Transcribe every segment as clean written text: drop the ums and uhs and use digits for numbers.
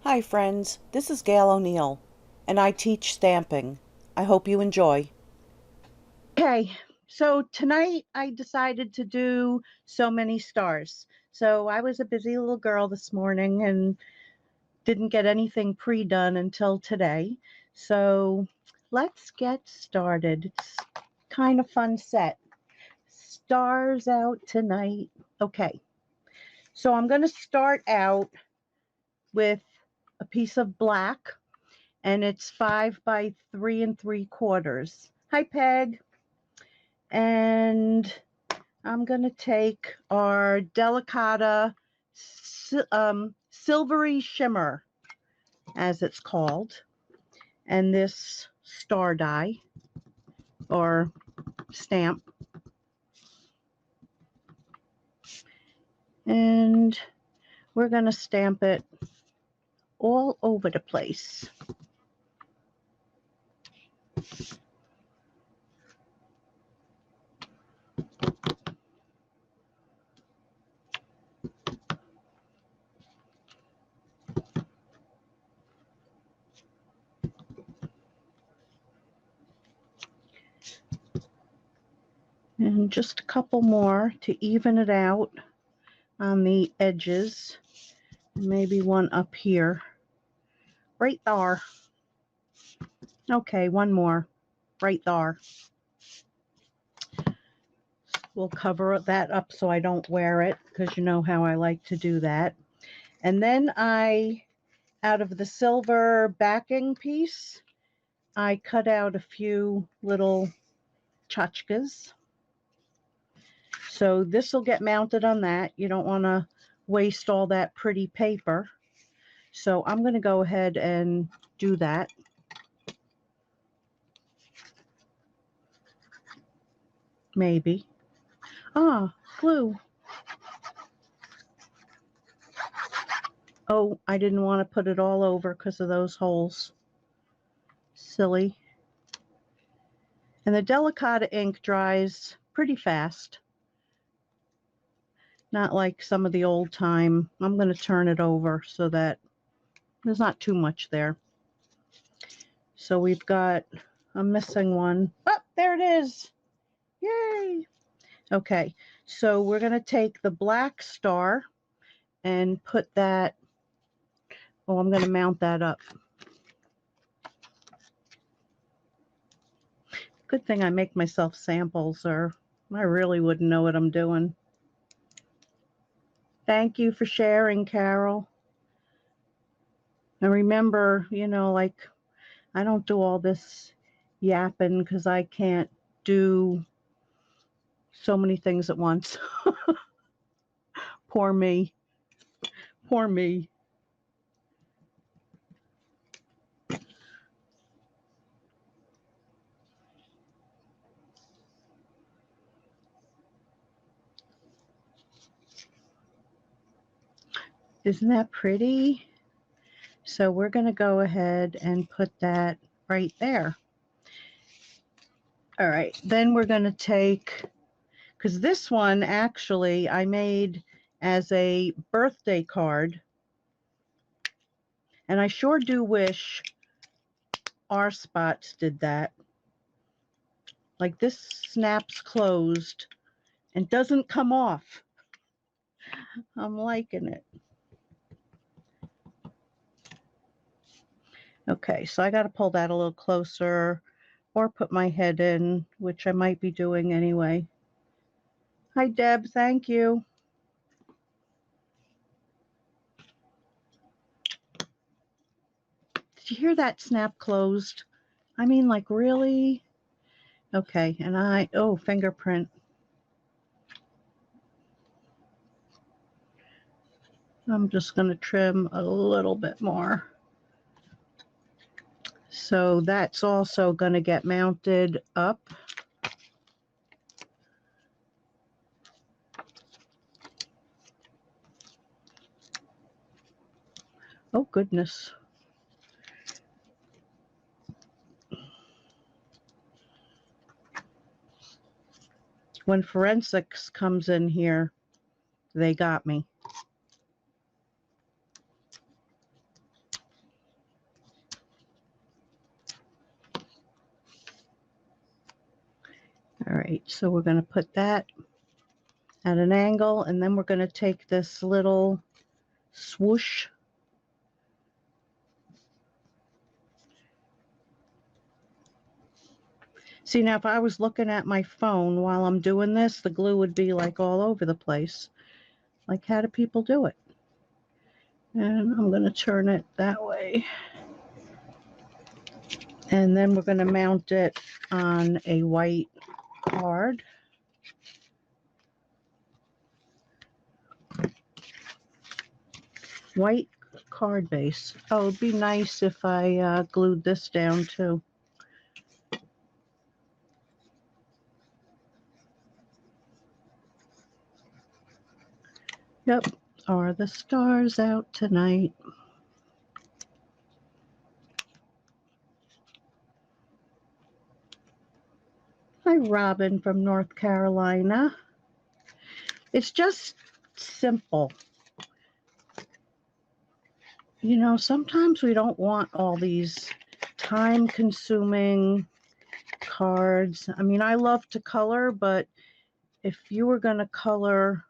Hi friends, this is Gail O'Neill, and I teach stamping. I hope you enjoy. Okay, so tonight I decided to do so many stars. So I was a busy little girl this morning and didn't get anything pre-done until today. So let's get started. It's kind of fun set. Stars out tonight. Okay, so I'm going to start out with a piece of black, and it's 5 by 3 3/4. Hi, Peg. And I'm going to take our Delicata Silvery Shimmer, as it's called, and this star die or stamp. And we're going to stamp it all over the place. And just a couple more to even it out on the edges. Maybe one up here. Right there. Okay, one more. Right there. We'll cover that up so I don't wear it, because you know how I like to do that. And then out of the silver backing piece, I cut out a few little tchotchkes. So this will get mounted on that. You don't want to waste all that pretty paper. So I'm going to go ahead and do that. Maybe. Ah, glue. Oh, I didn't want to put it all over because of those holes. Silly. And the Delicata ink dries pretty fast. Not like some of the old time. I'm going to turn it over so that there's not too much there. So we've got a missing one. Oh, there it is. Yay. Okay, so we're going to take the black star and put that, oh, I'm going to mount that up. Good thing I make myself samples, or I really wouldn't know what I'm doing. Thank you for sharing, Carol. And remember, like, I don't do all this yapping because I can't do so many things at once. Poor me. Poor me. Isn't that pretty? So we're going to go ahead and put that right there. All right, then we're going to take, because this one actually I made as a birthday card, and I sure do wish our spots did that. Like, this snaps closed and doesn't come off. I'm liking it. Okay, so I got to pull that a little closer or put my head in, which I might be doing anyway. Hi, Deb. Thank you. Did you hear that snap closed? I mean, like, really? Okay, and oh, fingerprint. I'm just going to trim a little bit more. So that's also going to get mounted up. Oh, goodness. When forensics comes in here, they got me. right, so we're going to put that at an angle, and then we're going to take this little swoosh. See, now if I was looking at my phone while I'm doing this, the glue would be like all over the place. Like, how do people do it? And I'm going to turn it that way. And then we're going to mount it on a white card. White card base. Oh, it'd be nice if I glued this down too. Yep. Are the stars out tonight? Hi, Robin from North Carolina. It's just simple. You know, sometimes we don't want all these time-consuming cards. I mean, I love to color, but if you were going to color,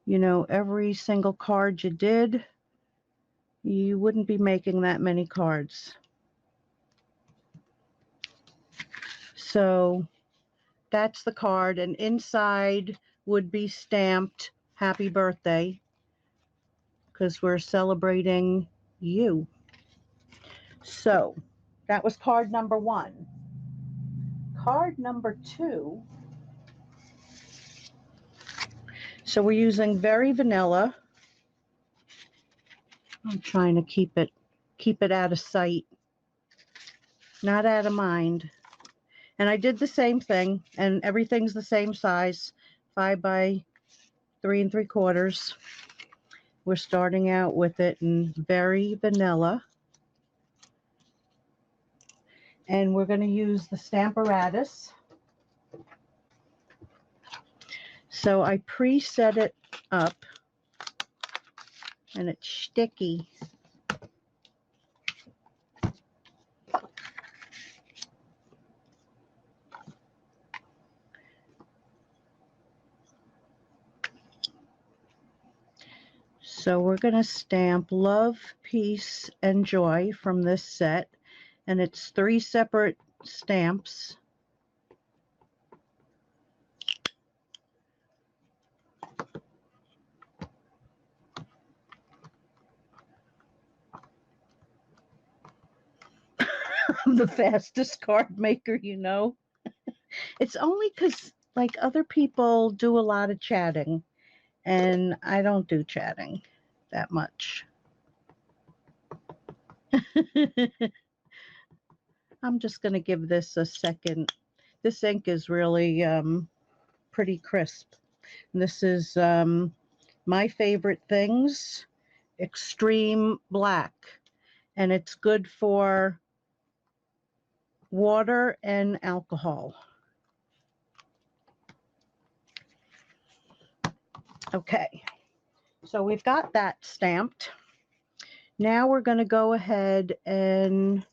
you know, every single card you did, you wouldn't be making that many cards. So that's the card, and inside would be stamped happy birthday, because we're celebrating you. So that was card number 1. Card number 2. So we're using Very Vanilla. I'm trying to keep it out of sight, not out of mind. And I did the same thing, and everything's the same size, 5 by 3 3/4. We're starting out with it in Very Vanilla. And we're going to use the Stamparatus. So I preset it up, and it's sticky. So we're going to stamp Love, Peace, and Joy from this set, and it's 3 separate stamps. I'm the fastest card maker, you know. It's only because, like, other people do a lot of chatting, and I don't do chatting that much. I'm just going to give this a second. This ink is really pretty crisp. And this is My Favorite Things, Extreme Black. And it's good for water and alcohol. Okay, so we've got that stamped. Now we're going to go ahead and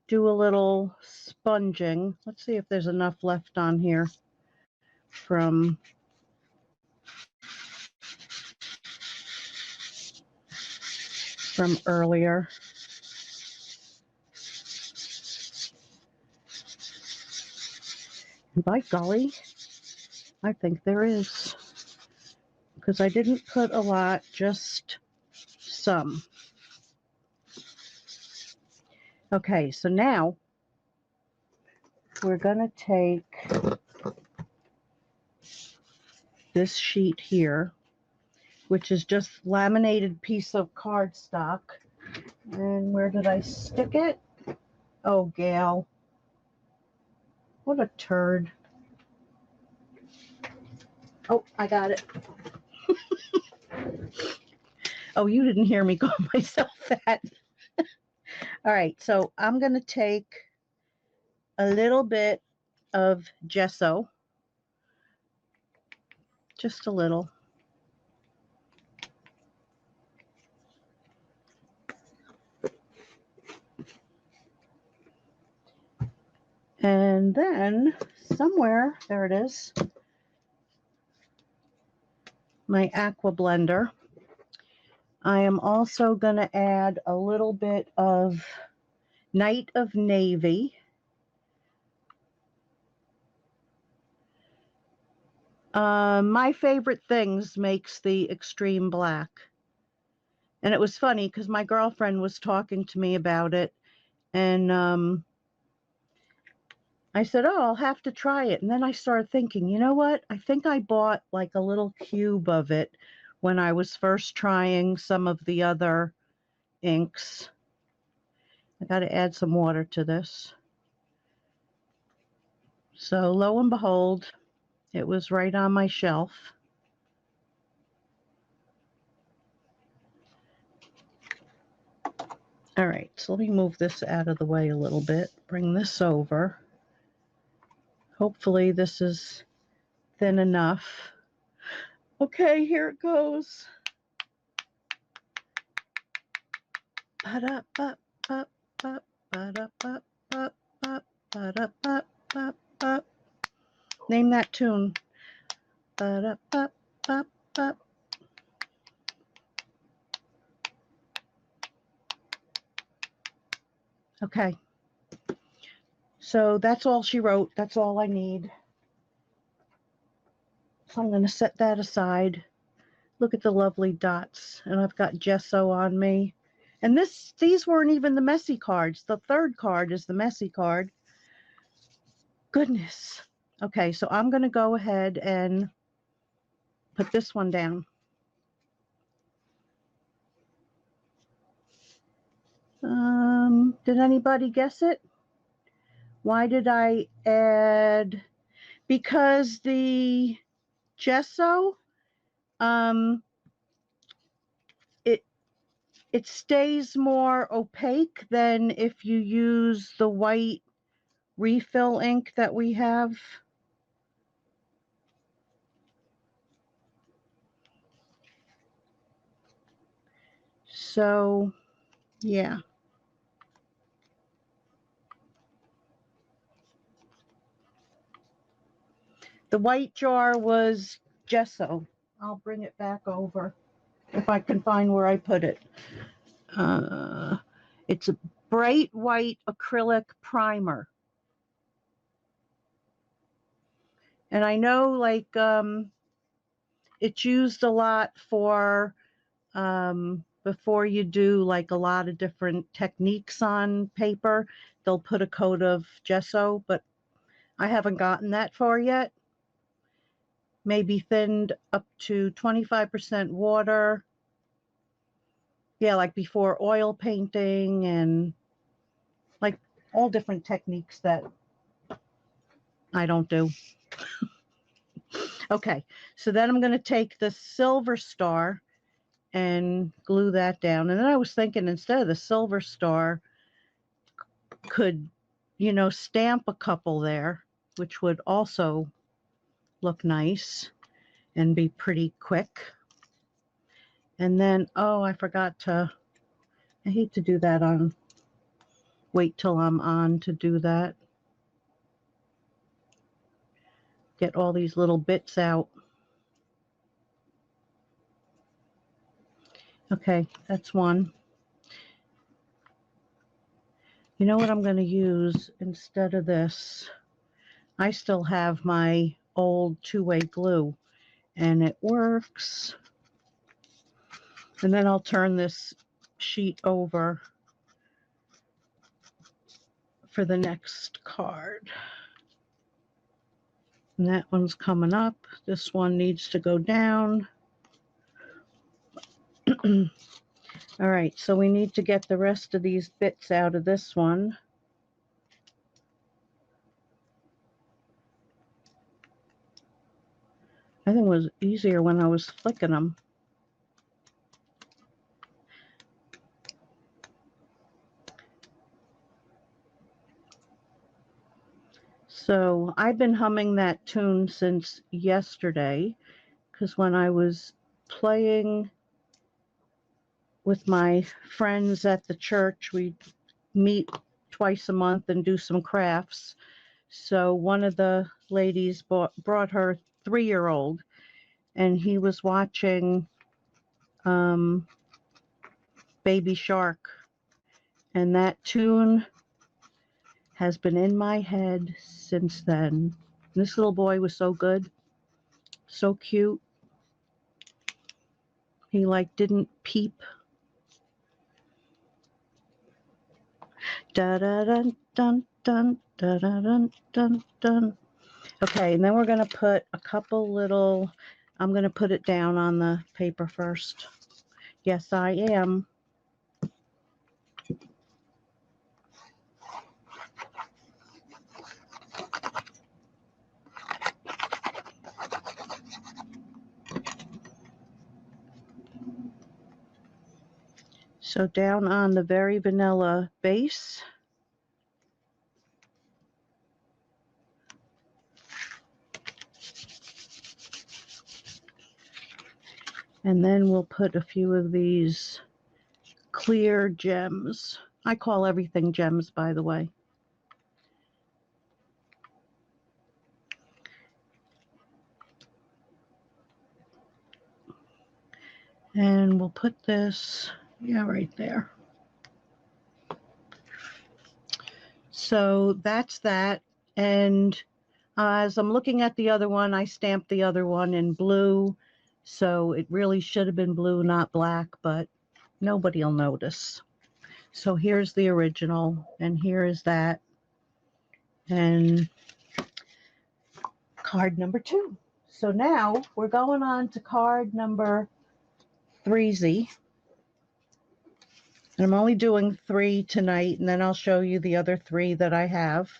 do a little sponging. Let's see if there's enough left on here from earlier. By golly, I think there is, because I didn't put a lot, just some. Okay, so now we're going to take this sheet here, which is just laminated piece of cardstock. And where did I stick it? Oh, Gail. What a turd. Oh, I got it. Oh, you didn't hear me call myself that. All right, so I'm going to take a little bit of gesso, just a little. And then somewhere, there it is, my aqua blender. I am also going to add a little bit of Night of Navy. My Favorite Things makes the extreme black. And it was funny because my girlfriend was talking to me about it, and I said, oh, I'll have to try it. And then I started thinking, you know what? I think I bought like a little cube of it when I was first trying some of the other inks. I got to add some water to this. So lo and behold, it was right on my shelf. All right, so let me move this out of the way a little bit. Bring this over. Hopefully this is thin enough. Okay, here it goes. Name that tune. Okay. So that's all she wrote. That's all I need. So I'm going to set that aside. Look at the lovely dots. And I've got gesso on me. And these weren't even the messy cards. The third card is the messy card. Goodness. Okay, so I'm going to go ahead and put this one down. Did anybody guess it? Why did I add? Because the gesso, it stays more opaque than if you use the white refill ink that we have. So, yeah. The white jar was gesso. I'll bring it back over if I can find where I put it. It's a bright white acrylic primer. And I know, like, it's used a lot for before you do like a lot of different techniques on paper, they'll put a coat of gesso, but I haven't gotten that far yet. Maybe thinned up to 25% water. Yeah, like before oil painting and like all different techniques that I don't do. Okay, so then I'm going to take the silver star and glue that down. And then I was thinking, instead of the silver star, could, you know, stamp a couple there, which would also look nice and be pretty quick. And then, oh, I forgot to, I hate to do that on, wait till I'm on to do that. Get all these little bits out. Okay, that's one. You know what I'm going to use instead of this? I still have my old two-way glue, and it works. And then I'll turn this sheet over for the next card. And that one's coming up. This one needs to go down. All right, so we need to get the rest of these bits out of this one. I think it was easier when I was flicking them. So I've been humming that tune since yesterday, because when I was playing with my friends at the church, we meet twice a month and do some crafts. So one of the ladies brought her 3-year-old, and he was watching Baby Shark, and that tune has been in my head since then. This little boy was so good, so cute. He like didn't peep. Da da dun dun dun da da dun dun dun. Okay, and then we're gonna put a couple little. I'm gonna put it down on the paper first. Yes, I am. So down on the very vanilla base. And then we'll put a few of these clear gems. I call everything gems, by the way. And we'll put this, yeah, right there. So that's that. And as I'm looking at the other one, I stamped the other one in blue. So it really should have been blue, not black, but nobody will notice. So here's the original, and here is that. And card number 2. So now we're going on to card number 3Z. And I'm only doing 3 tonight, and then I'll show you the other 3 that I have.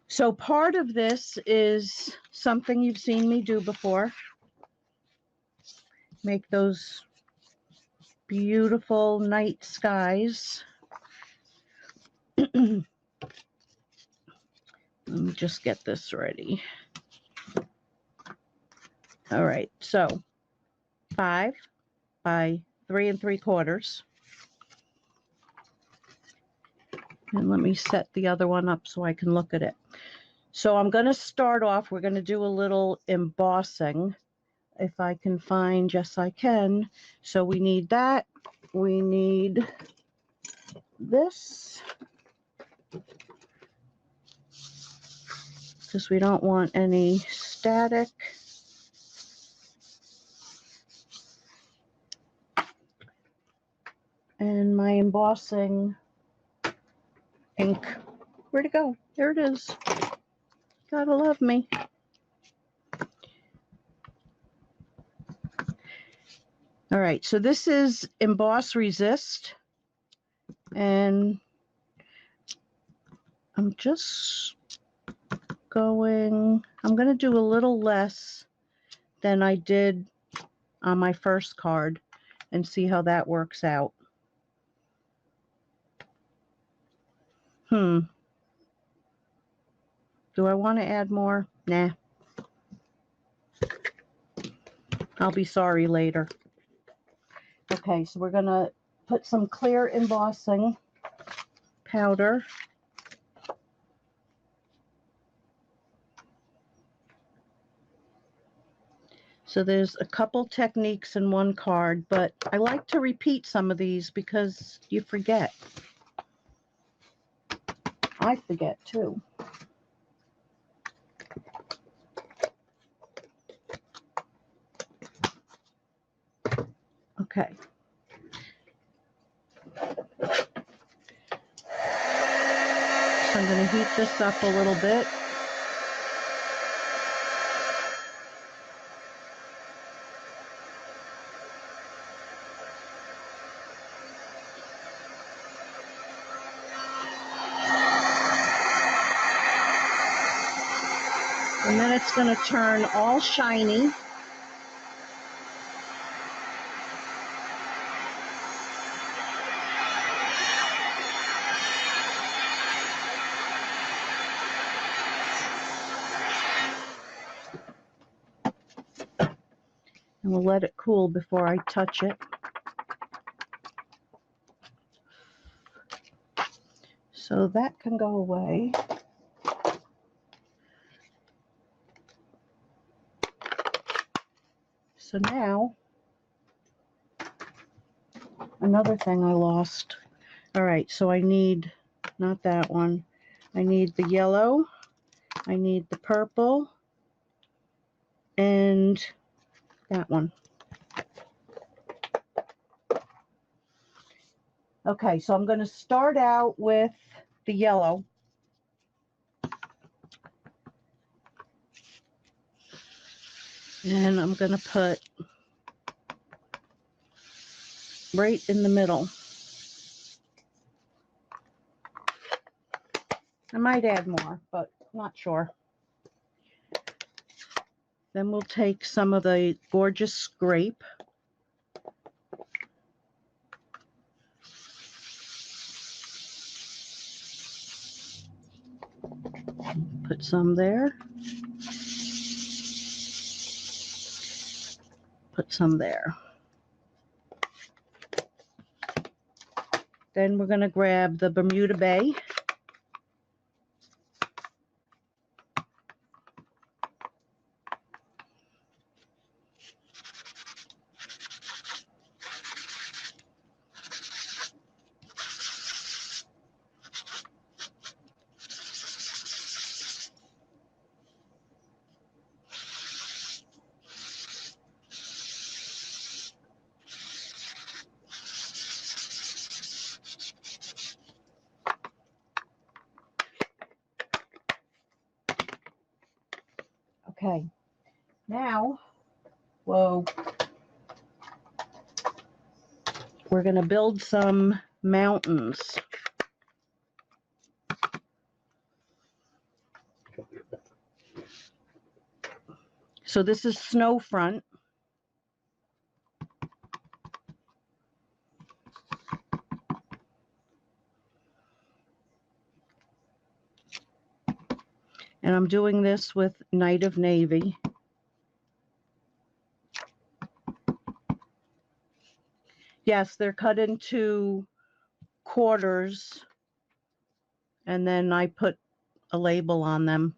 So part of this is something you've seen me do before. Make those beautiful night skies. Let me just get this ready. All right, so 5 by 3 3/4. And let me set the other one up so I can look at it. So I'm going to start off, we're going to do a little embossing. If I can find, yes I can. So we need that. We need this, because we don't want any static. And my embossing ink. Where'd it go? There it is. Gotta love me. All right, so this is Emboss Resist. And I'm just going to do a little less than I did on my first card and see how that works out. Do I want to add more? Nah. I'll be sorry later. Okay, so we're going to put some clear embossing powder. So there's a couple techniques in one card, but I like to repeat some of these because you forget. I forget too. Okay. So I'm going to heat this up a little bit. And then it's going to turn all shiny. And we'll let it cool before I touch it. So that can go away. So now, another thing I lost. All right, so I need, not that one. I need the yellow. I need the purple. And that one. Okay, so I'm going to start out with the yellow. And I'm going to put right in the middle. I might add more, but not sure. Then we'll take some of the gorgeous scrape. Put some there. Put some there. Then we're going to grab the Bermuda Bay. Okay, now, whoa, we're going to build some mountains. So this is snow front. And I'm doing this with Night of Navy. Yes, they're cut into quarters, and then I put a label on them.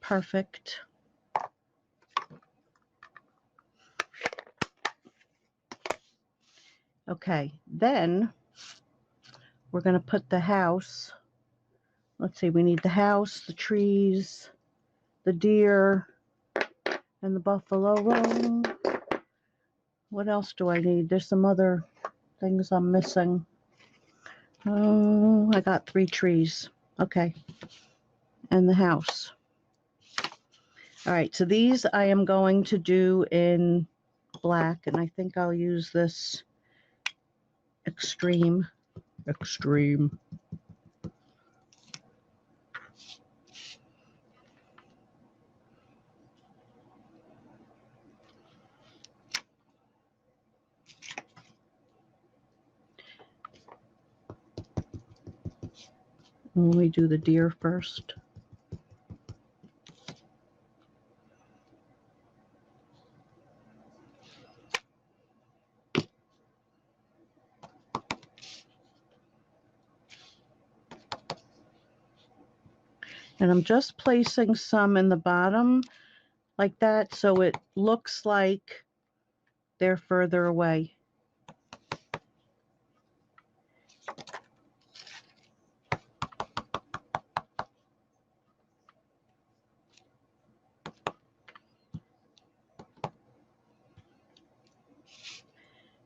Perfect. Okay, then we're going to put the house. Let's see, we need the house, the trees, the deer, and the buffalo roam. What else do I need? There's some other things I'm missing. Oh, I got 3 trees. Okay. And the house. All right, so these I am going to do in black, and I think I'll use this extreme. Let me do the deer first. And I'm just placing some in the bottom like that so it looks like they're further away.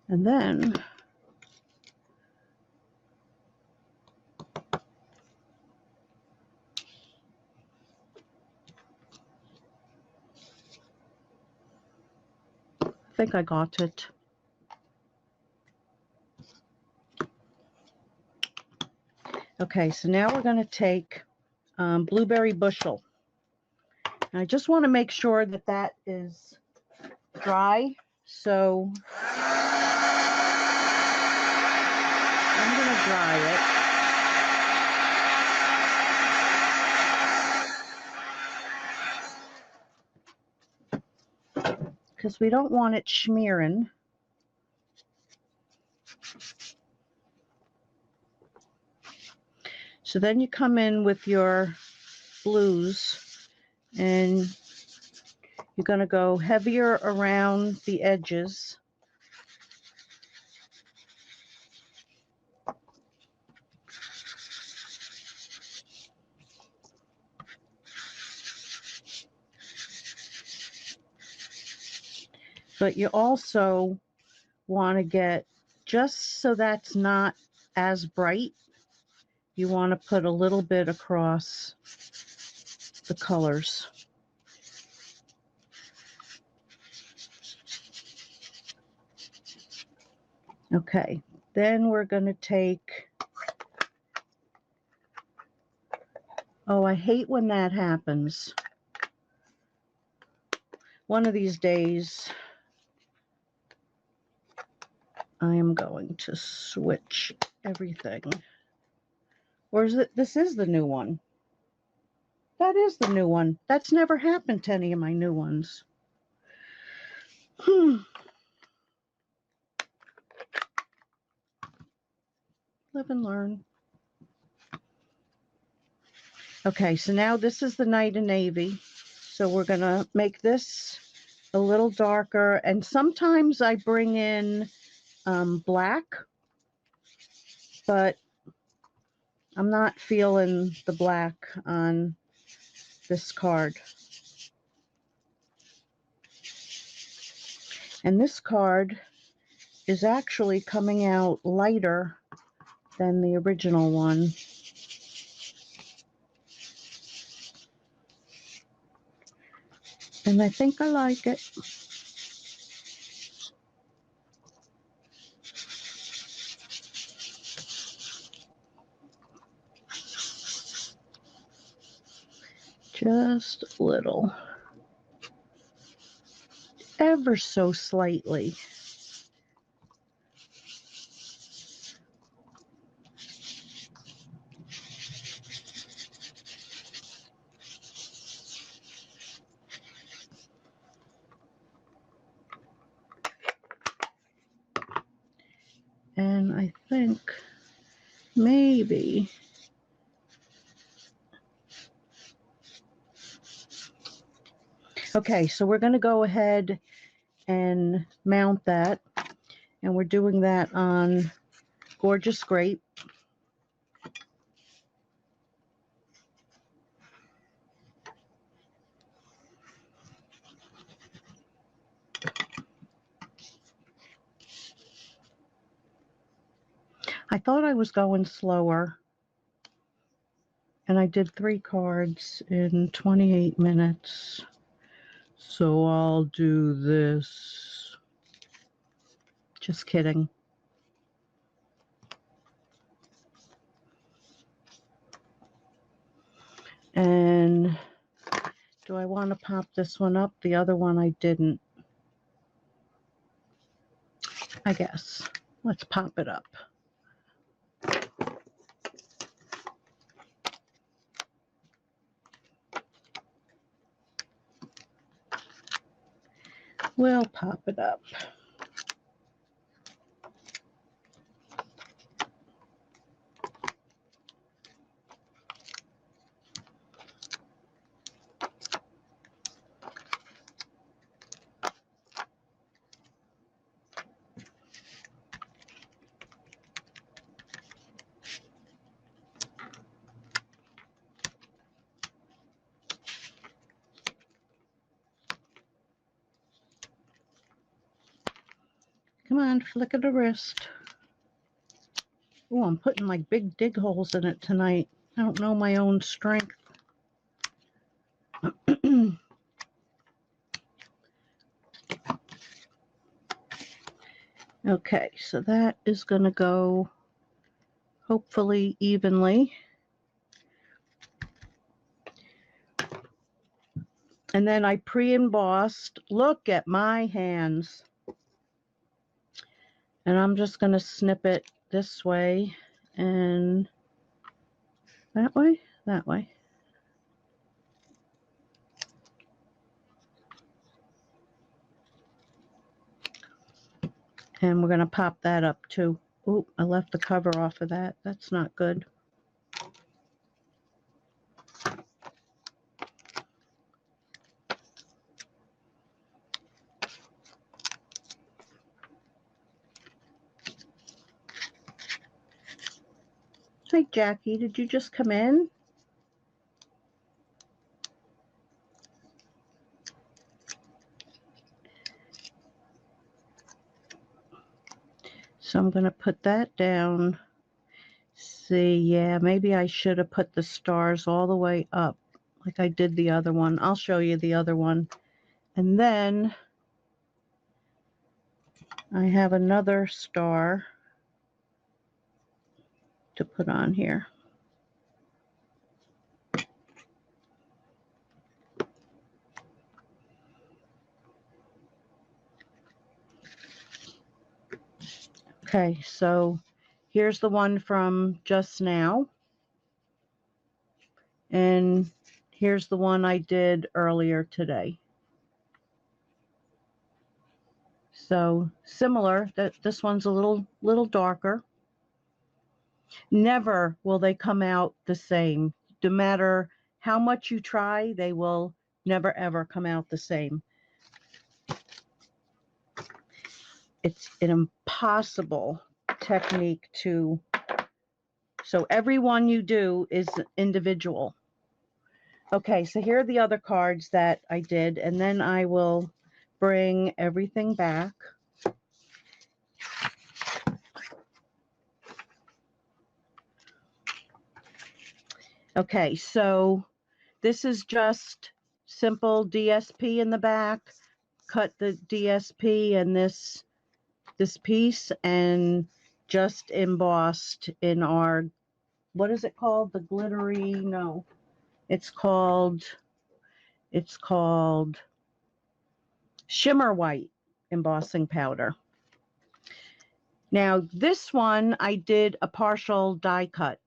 And then I think I got it. Okay, so now we're going to take blueberry bushel. And I just want to make sure that that is dry. So I'm going to dry it. Because we don't want it smearing. So then you come in with your blues and you're going to go heavier around the edges. But you also want to get, just so that's not as bright, you want to put a little bit across the colors. Okay, then we're going to take, oh, I hate when that happens. One of these days, I am going to switch everything. Or is it, this is the new one. That is the new one. That's never happened to any of my new ones. Live and learn. Okay, so now this is the Night of Navy. So we're going to make this a little darker. And sometimes I bring in black, but I'm not feeling the black on this card. And this card is actually coming out lighter than the original one. And I think I like it. Just a little. Ever so slightly. And I think maybe okay, so we're going to go ahead and mount that, and we're doing that on Gorgeous Grape. I thought I was going slower, and I did 3 cards in 28 minutes. So I'll do this. Just kidding. And do I want to pop this one up? The other one I didn't. I guess. Let's pop it up. We'll pop it up. Come on, flick of the wrist. Oh, I'm putting like big dig holes in it tonight. I don't know my own strength. Okay, so that is going to go hopefully evenly. And then I pre-embossed. Look at my hands. And I'm just going to snip it this way and that way, that way. And we're going to pop that up too. Oh, I left the cover off of that. That's not good. Hi, Jackie. Did you just come in? So I'm going to put that down. See, yeah, maybe I should have put the stars all the way up like I did the other one. I'll show you the other one. And then I have another star to put on here. Okay, so here's the one from just now. And here's the one I did earlier today. So similar, that this one's a little darker. Never will they come out the same. No matter how much you try, they will never ever come out the same. It's an impossible technique to, so every one you do is individual. Okay, so here are the other cards that I did, and then I will bring everything back. Okay, so this is just simple DSP in the back. Cut the DSP and this piece and just embossed in our, what is it called? The glittery, no, it's called shimmer white embossing powder. Now this one I did a partial die cut,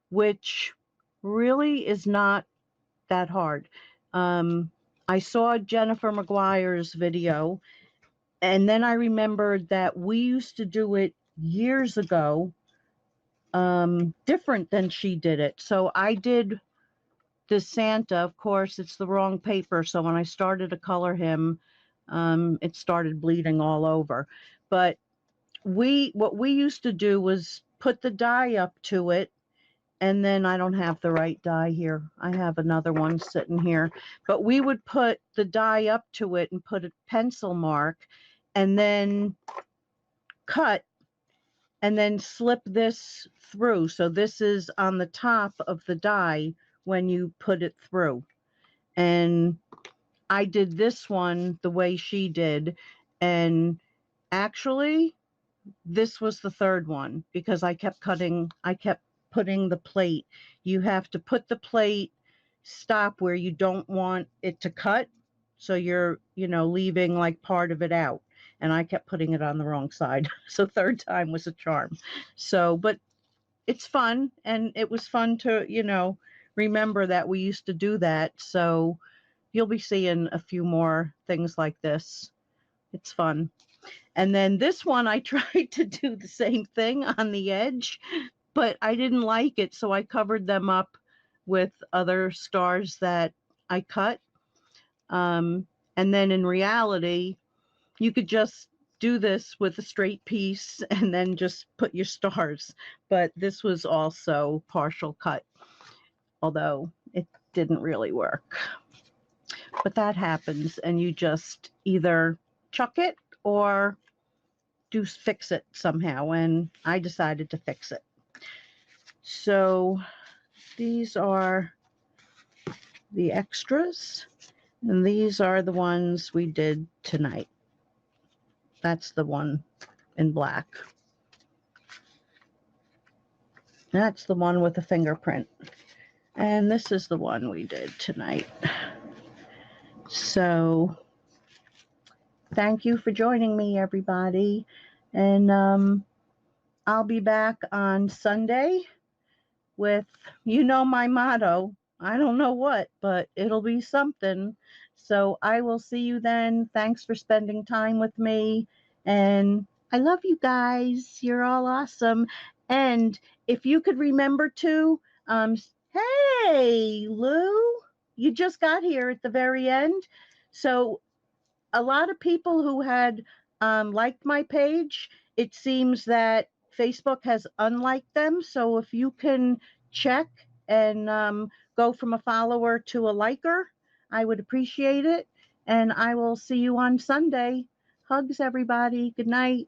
which really is not that hard. I saw Jennifer McGuire's video, and then I remembered that we used to do it years ago, different than she did it. So I did the Santa. Of course, it's the wrong paper, so when I started to color him, it started bleeding all over. But what we used to do was put the die up to it, and then I don't have the right die here. I have another one sitting here. But we would put the die up to it and put a pencil mark and then cut and then slip this through. So this is on the top of the die when you put it through. And I did this one the way she did. And actually, this was the third one because I kept putting the plate. You have to put the plate, stop where you don't want it to cut. So you're, leaving like part of it out. And I kept putting it on the wrong side. So third time was a charm. So, but it's fun. And it was fun to, remember that we used to do that. So you'll be seeing a few more things like this. It's fun. And then this one, I tried to do the same thing on the edge, but I didn't like it. So I covered them up with other stars that I cut. And then in reality, you could just do this with a straight piece and then just put your stars. But this was also partial cut, although it didn't really work. But that happens, and you just either chuck it or fix it somehow, and I decided to fix it. So these are the extras, and these are the ones we did tonight. That's the one in black. That's the one with the fingerprint. And this is the one we did tonight. So thank you for joining me, everybody. And I'll be back on Sunday with, my motto. I don't know what, but it'll be something. So I will see you then. Thanks for spending time with me. And I love you guys. You're all awesome. And if you could remember to, hey, Lou, you just got here at the very end. So a lot of people who had liked my page, it seems that Facebook has unliked them. So if you can check and go from a follower to a liker, I would appreciate it. And I will see you on Sunday. Hugs, everybody. Good night.